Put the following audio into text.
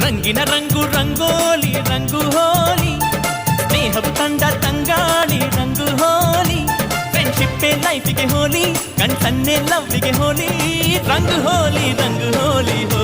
ರಂಗಿನ ರಂಗು ರಂಗೋಲಿ ರಂಗು ಹೋಲಿ ಸ್ನೇಹವು ತಂಡ ತಂಗಾಳಿ ರಂಗು ಹೋಲಿ ಫ್ರೆಂಡ್ಶಿಪ್ಪೇ ಲೈಫಿಗೆ ಹೋಲಿ ಕಣ್ಸನ್ನೆ ಲವ್ವಿಗೆ ಹೋಲಿ ರಂಗು ಹೋಲಿ ಹೋ